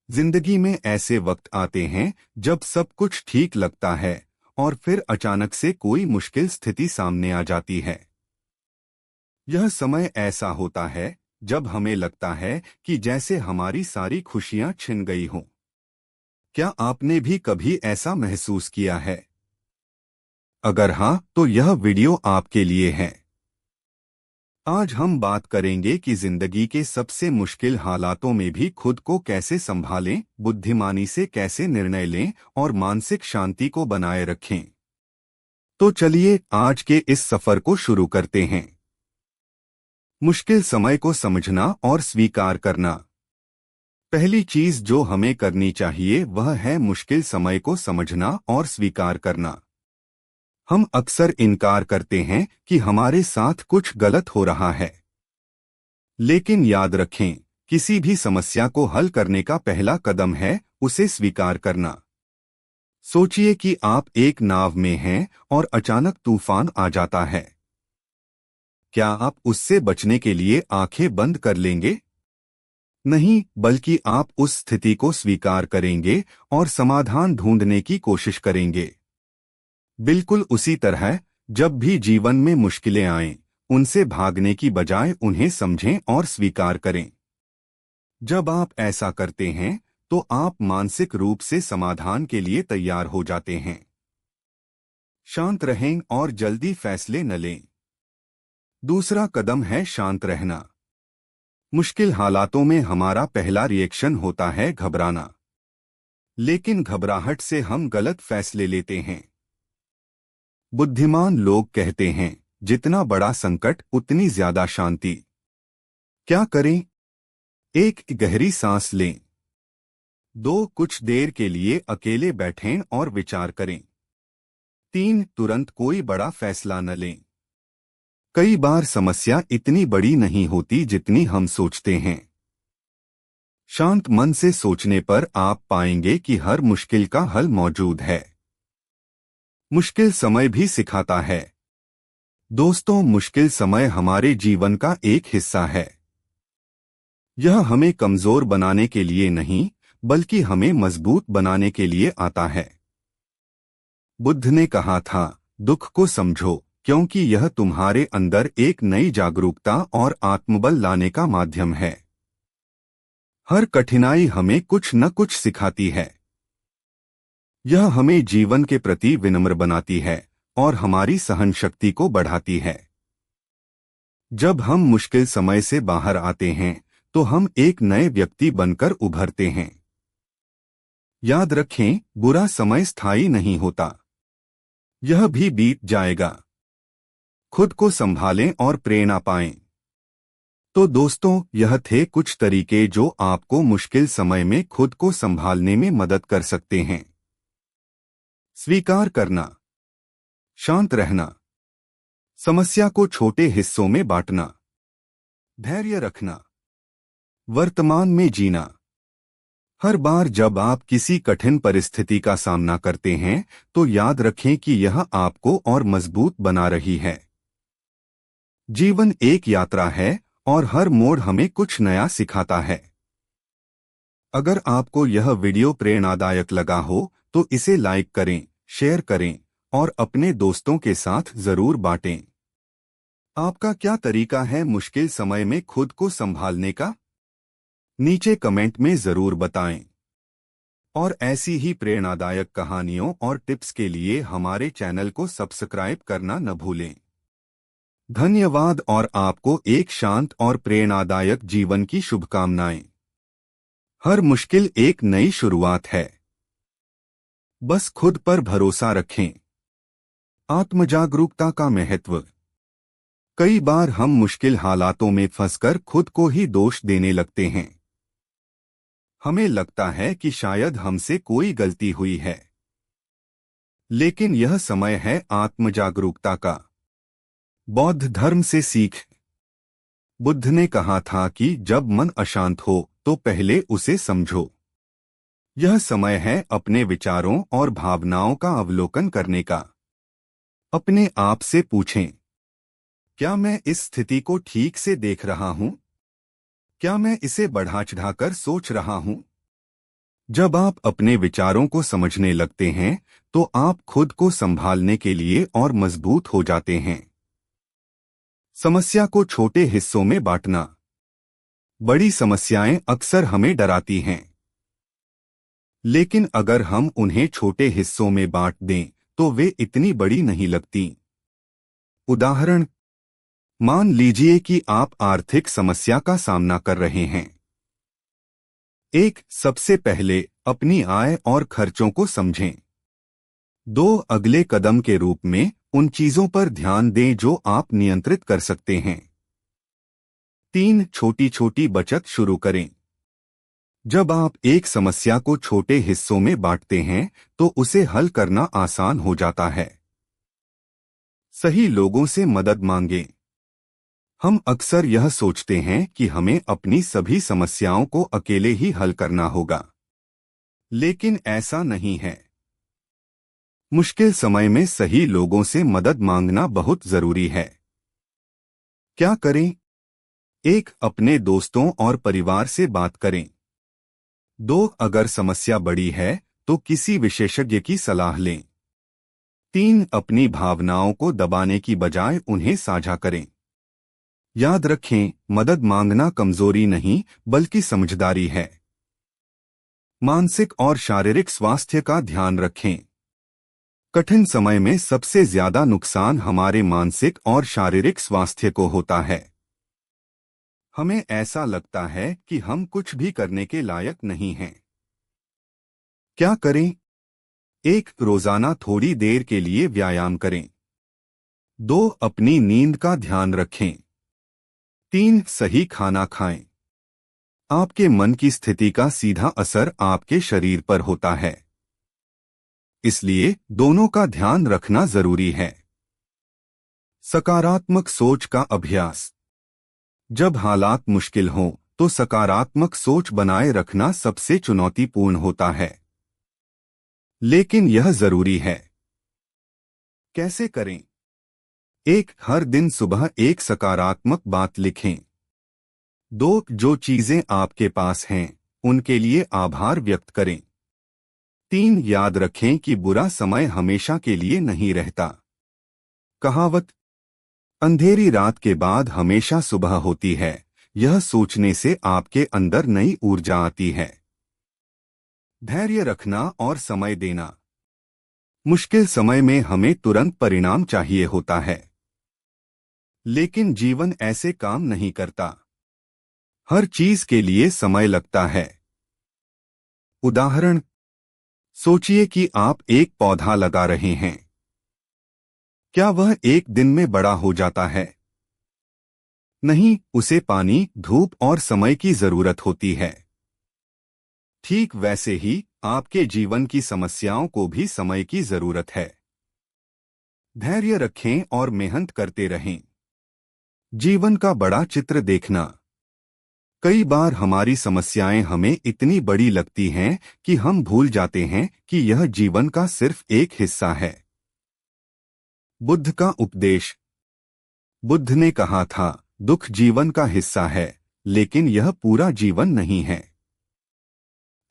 जिंदगी में ऐसे वक्त आते हैं जब सब कुछ ठीक लगता है और फिर अचानक से कोई मुश्किल स्थिति सामने आ जाती है। यह समय ऐसा होता है जब हमें लगता है कि जैसे हमारी सारी खुशियां छिन गई हों। क्या आपने भी कभी ऐसा महसूस किया है? अगर हाँ, तो यह वीडियो आपके लिए है। आज हम बात करेंगे कि जिंदगी के सबसे मुश्किल हालातों में भी खुद को कैसे संभालें, बुद्धिमानी से कैसे निर्णय लें और मानसिक शांति को बनाए रखें। तो चलिए आज के इस सफर को शुरू करते हैं। मुश्किल समय को समझना और स्वीकार करना। पहली चीज जो हमें करनी चाहिए वह है मुश्किल समय को समझना और स्वीकार करना। हम अक्सर इनकार करते हैं कि हमारे साथ कुछ गलत हो रहा है। लेकिन याद रखें, किसी भी समस्या को हल करने का पहला कदम है उसे स्वीकार करना। सोचिए कि आप एक नाव में हैं और अचानक तूफान आ जाता है। क्या आप उससे बचने के लिए आंखें बंद कर लेंगे? नहीं, बल्कि आप उस स्थिति को स्वीकार करेंगे और समाधान ढूंढने की कोशिश करेंगे। बिल्कुल उसी तरह, जब भी जीवन में मुश्किलें आएं, उनसे भागने की बजाय उन्हें समझें और स्वीकार करें। जब आप ऐसा करते हैं तो आप मानसिक रूप से समाधान के लिए तैयार हो जाते हैं। शांत रहें और जल्दी फैसले न लें। दूसरा कदम है शांत रहना। मुश्किल हालातों में हमारा पहला रिएक्शन होता है घबराना। लेकिन घबराहट से हम गलत फैसले लेते हैं। बुद्धिमान लोग कहते हैं, जितना बड़ा संकट उतनी ज्यादा शांति। क्या करें? एक गहरी सांस लें। दो, कुछ देर के लिए अकेले बैठें और विचार करें। तीन, तुरंत कोई बड़ा फैसला न लें। कई बार समस्या इतनी बड़ी नहीं होती जितनी हम सोचते हैं। शांत मन से सोचने पर आप पाएंगे कि हर मुश्किल का हल मौजूद है। मुश्किल समय भी सिखाता है। दोस्तों, मुश्किल समय हमारे जीवन का एक हिस्सा है। यह हमें कमजोर बनाने के लिए नहीं, बल्कि हमें मजबूत बनाने के लिए आता है। बुद्ध ने कहा था, दुख को समझो, क्योंकि यह तुम्हारे अंदर एक नई जागरूकता और आत्मबल लाने का माध्यम है। हर कठिनाई हमें कुछ न कुछ सिखाती है। यह हमें जीवन के प्रति विनम्र बनाती है और हमारी सहन शक्ति को बढ़ाती है। जब हम मुश्किल समय से बाहर आते हैं तो हम एक नए व्यक्ति बनकर उभरते हैं। याद रखें, बुरा समय स्थायी नहीं होता। यह भी बीत जाएगा। खुद को संभालें और प्रेरणा पाएं। तो दोस्तों, यह थे कुछ तरीके जो आपको मुश्किल समय में खुद को संभालने में मदद कर सकते हैं। स्वीकार करना, शांत रहना, समस्या को छोटे हिस्सों में बांटना, धैर्य रखना, वर्तमान में जीना। हर बार जब आप किसी कठिन परिस्थिति का सामना करते हैं तो याद रखें कि यह आपको और मजबूत बना रही है। जीवन एक यात्रा है और हर मोड़ हमें कुछ नया सिखाता है। अगर आपको यह वीडियो प्रेरणादायक लगा हो तो इसे लाइक करें, शेयर करें और अपने दोस्तों के साथ जरूर बांटें। आपका क्या तरीका है मुश्किल समय में खुद को संभालने का? नीचे कमेंट में जरूर बताएं। और ऐसी ही प्रेरणादायक कहानियों और टिप्स के लिए हमारे चैनल को सब्सक्राइब करना न भूलें। धन्यवाद और आपको एक शांत और प्रेरणादायक जीवन की शुभकामनाएं। हर मुश्किल एक नई शुरुआत है। बस खुद पर भरोसा रखें। आत्मजागरूकता का महत्व। कई बार हम मुश्किल हालातों में फंसकर खुद को ही दोष देने लगते हैं। हमें लगता है कि शायद हमसे कोई गलती हुई है। लेकिन यह समय है आत्मजागरूकता का। बौद्ध धर्म से सीख। बुद्ध ने कहा था कि जब मन अशांत हो तो पहले उसे समझो। यह समय है अपने विचारों और भावनाओं का अवलोकन करने का। अपने आप से पूछें, क्या मैं इस स्थिति को ठीक से देख रहा हूं? क्या मैं इसे बढ़ा चढ़ाकर सोच रहा हूं? जब आप अपने विचारों को समझने लगते हैं तो आप खुद को संभालने के लिए और मजबूत हो जाते हैं। समस्या को छोटे हिस्सों में बांटना। बड़ी समस्याएं अक्सर हमें डराती हैं, लेकिन अगर हम उन्हें छोटे हिस्सों में बांट दें तो वे इतनी बड़ी नहीं लगती। उदाहरण, मान लीजिए कि आप आर्थिक समस्या का सामना कर रहे हैं। सबसे पहले अपनी आय और खर्चों को समझें। 2, अगले कदम के रूप में उन चीजों पर ध्यान दें जो आप नियंत्रित कर सकते हैं। 3, छोटी छोटी बचत शुरू करें। जब आप एक समस्या को छोटे हिस्सों में बांटते हैं तो उसे हल करना आसान हो जाता है। सही लोगों से मदद मांगें। हम अक्सर यह सोचते हैं कि हमें अपनी सभी समस्याओं को अकेले ही हल करना होगा, लेकिन ऐसा नहीं है। मुश्किल समय में सही लोगों से मदद मांगना बहुत जरूरी है। क्या करें? 1, अपने दोस्तों और परिवार से बात करें। 2, अगर समस्या बड़ी है तो किसी विशेषज्ञ की सलाह लें। 3, अपनी भावनाओं को दबाने की बजाय उन्हें साझा करें। याद रखें, मदद मांगना कमजोरी नहीं बल्कि समझदारी है। मानसिक और शारीरिक स्वास्थ्य का ध्यान रखें। कठिन समय में सबसे ज्यादा नुकसान हमारे मानसिक और शारीरिक स्वास्थ्य को होता है। हमें ऐसा लगता है कि हम कुछ भी करने के लायक नहीं हैं। क्या करें? 1, रोजाना थोड़ी देर के लिए व्यायाम करें। 2, अपनी नींद का ध्यान रखें। 3, सही खाना खाएं। आपके मन की स्थिति का सीधा असर आपके शरीर पर होता है, इसलिए दोनों का ध्यान रखना जरूरी है। सकारात्मक सोच का अभ्यास। जब हालात मुश्किल हों तो सकारात्मक सोच बनाए रखना सबसे चुनौतीपूर्ण होता है, लेकिन यह जरूरी है। कैसे करें? 1, हर दिन सुबह एक सकारात्मक बात लिखें। 2, जो चीजें आपके पास हैं उनके लिए आभार व्यक्त करें। 3, याद रखें कि बुरा समय हमेशा के लिए नहीं रहता। कहावत, अंधेरी रात के बाद हमेशा सुबह होती है, यह सोचने से आपके अंदर नई ऊर्जा आती है। धैर्य रखना और समय देना। मुश्किल समय में हमें तुरंत परिणाम चाहिए होता है, लेकिन जीवन ऐसे काम नहीं करता। हर चीज के लिए समय लगता है। उदाहरण, सोचिए कि आप एक पौधा लगा रहे हैं। क्या वह एक दिन में बड़ा हो जाता है? नहीं, उसे पानी, धूप और समय की जरूरत होती है। ठीक वैसे ही आपके जीवन की समस्याओं को भी समय की जरूरत है। धैर्य रखें और मेहनत करते रहें। जीवन का बड़ा चित्र देखना। कई बार हमारी समस्याएं हमें इतनी बड़ी लगती हैं कि हम भूल जाते हैं कि यह जीवन का सिर्फ एक हिस्सा है। बुद्ध का उपदेश। बुद्ध ने कहा था, दुख जीवन का हिस्सा है, लेकिन यह पूरा जीवन नहीं है।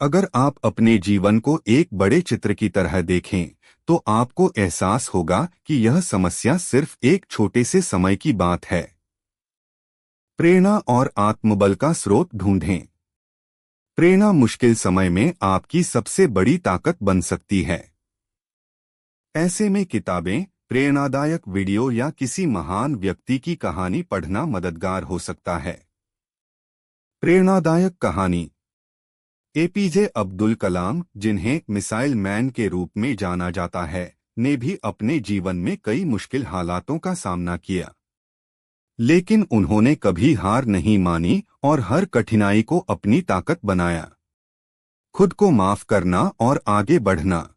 अगर आप अपने जीवन को एक बड़े चित्र की तरह देखें तो आपको एहसास होगा कि यह समस्या सिर्फ एक छोटे से समय की बात है। प्रेरणा और आत्मबल का स्रोत ढूंढें। प्रेरणा मुश्किल समय में आपकी सबसे बड़ी ताकत बन सकती है। ऐसे में किताबें, प्रेरणादायक वीडियो या किसी महान व्यक्ति की कहानी पढ़ना मददगार हो सकता है। प्रेरणादायक कहानी। एपीजे अब्दुल कलाम, जिन्हें मिसाइल मैन के रूप में जाना जाता है, ने भी अपने जीवन में कई मुश्किल हालातों का सामना किया, लेकिन उन्होंने कभी हार नहीं मानी और हर कठिनाई को अपनी ताकत बनाया। खुद को माफ करना और आगे बढ़ना।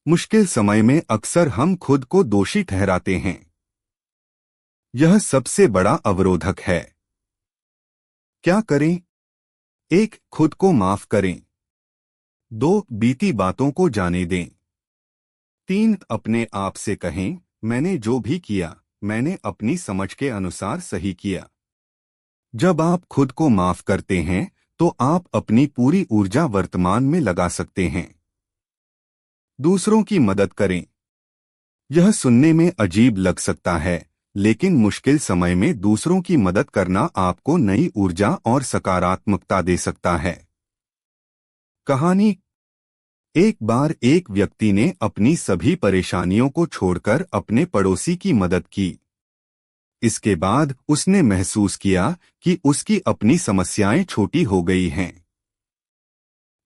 मुश्किल समय में अक्सर हम खुद को दोषी ठहराते हैं। यह सबसे बड़ा अवरोधक है। क्या करें? 1, खुद को माफ करें। 2, बीती बातों को जाने दें। 3, अपने आप से कहें, मैंने जो भी किया मैंने अपनी समझ के अनुसार सही किया। जब आप खुद को माफ करते हैं तो आप अपनी पूरी ऊर्जा वर्तमान में लगा सकते हैं। दूसरों की मदद करें। यह सुनने में अजीब लग सकता है, लेकिन मुश्किल समय में दूसरों की मदद करना आपको नई ऊर्जा और सकारात्मकता दे सकता है। कहानी। एक बार एक व्यक्ति ने अपनी सभी परेशानियों को छोड़कर अपने पड़ोसी की मदद की। इसके बाद उसने महसूस किया कि उसकी अपनी समस्याएं छोटी हो गई हैं।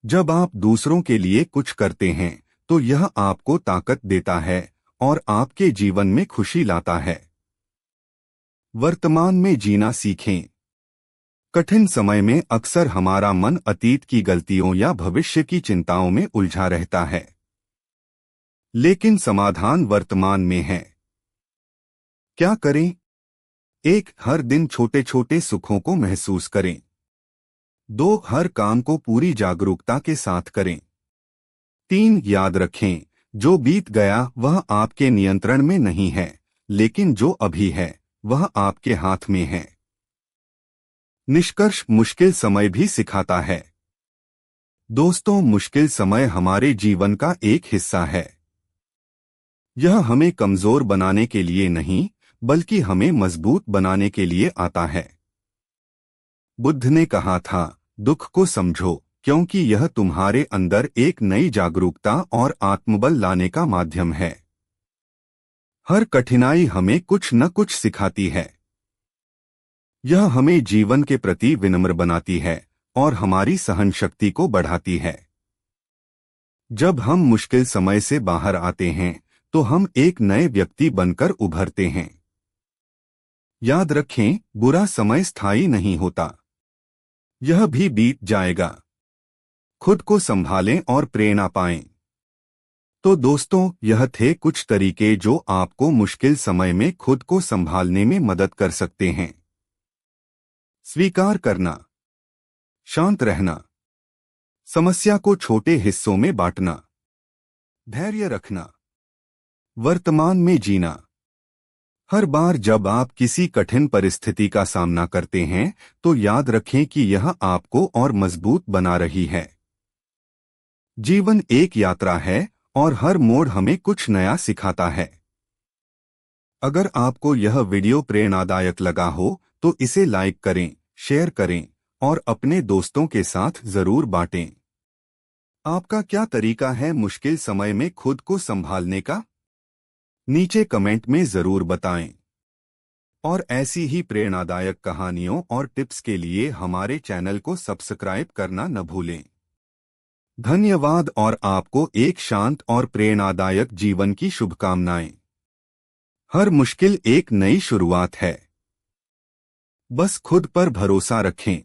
जब आप दूसरों के लिए कुछ करते हैं तो यह आपको ताकत देता है और आपके जीवन में खुशी लाता है। वर्तमान में जीना सीखें। कठिन समय में अक्सर हमारा मन अतीत की गलतियों या भविष्य की चिंताओं में उलझा रहता है, लेकिन समाधान वर्तमान में है। क्या करें? 1. हर दिन छोटे छोटे सुखों को महसूस करें। 2. हर काम को पूरी जागरूकता के साथ करें। 3. याद रखें, जो बीत गया वह आपके नियंत्रण में नहीं है, लेकिन जो अभी है वह आपके हाथ में है। निष्कर्ष। मुश्किल समय भी सिखाता है। दोस्तों, मुश्किल समय हमारे जीवन का एक हिस्सा है। यह हमें कमजोर बनाने के लिए नहीं, बल्कि हमें मजबूत बनाने के लिए आता है। बुद्ध ने कहा था, दुख को समझो, क्योंकि यह तुम्हारे अंदर एक नई जागरूकता और आत्मबल लाने का माध्यम है। हर कठिनाई हमें कुछ न कुछ सिखाती है। यह हमें जीवन के प्रति विनम्र बनाती है और हमारी सहन शक्ति को बढ़ाती है। जब हम मुश्किल समय से बाहर आते हैं तो हम एक नए व्यक्ति बनकर उभरते हैं। याद रखें, बुरा समय स्थायी नहीं होता, यह भी बीत जाएगा। खुद को संभालें और प्रेरणा पाएं। तो दोस्तों, यह थे कुछ तरीके जो आपको मुश्किल समय में खुद को संभालने में मदद कर सकते हैं। स्वीकार करना, शांत रहना, समस्या को छोटे हिस्सों में बांटना, धैर्य रखना, वर्तमान में जीना। हर बार जब आप किसी कठिन परिस्थिति का सामना करते हैं तो याद रखें कि यह आपको और मजबूत बना रही है। जीवन एक यात्रा है और हर मोड़ हमें कुछ नया सिखाता है। अगर आपको यह वीडियो प्रेरणादायक लगा हो तो इसे लाइक करें, शेयर करें और अपने दोस्तों के साथ जरूर बांटें। आपका क्या तरीका है मुश्किल समय में खुद को संभालने का? नीचे कमेंट में जरूर बताएं। और ऐसी ही प्रेरणादायक कहानियों और टिप्स के लिए हमारे चैनल को सब्सक्राइब करना न भूलें। धन्यवाद और आपको एक शांत और प्रेरणादायक जीवन की शुभकामनाएं। हर मुश्किल एक नई शुरुआत है। बस खुद पर भरोसा रखें।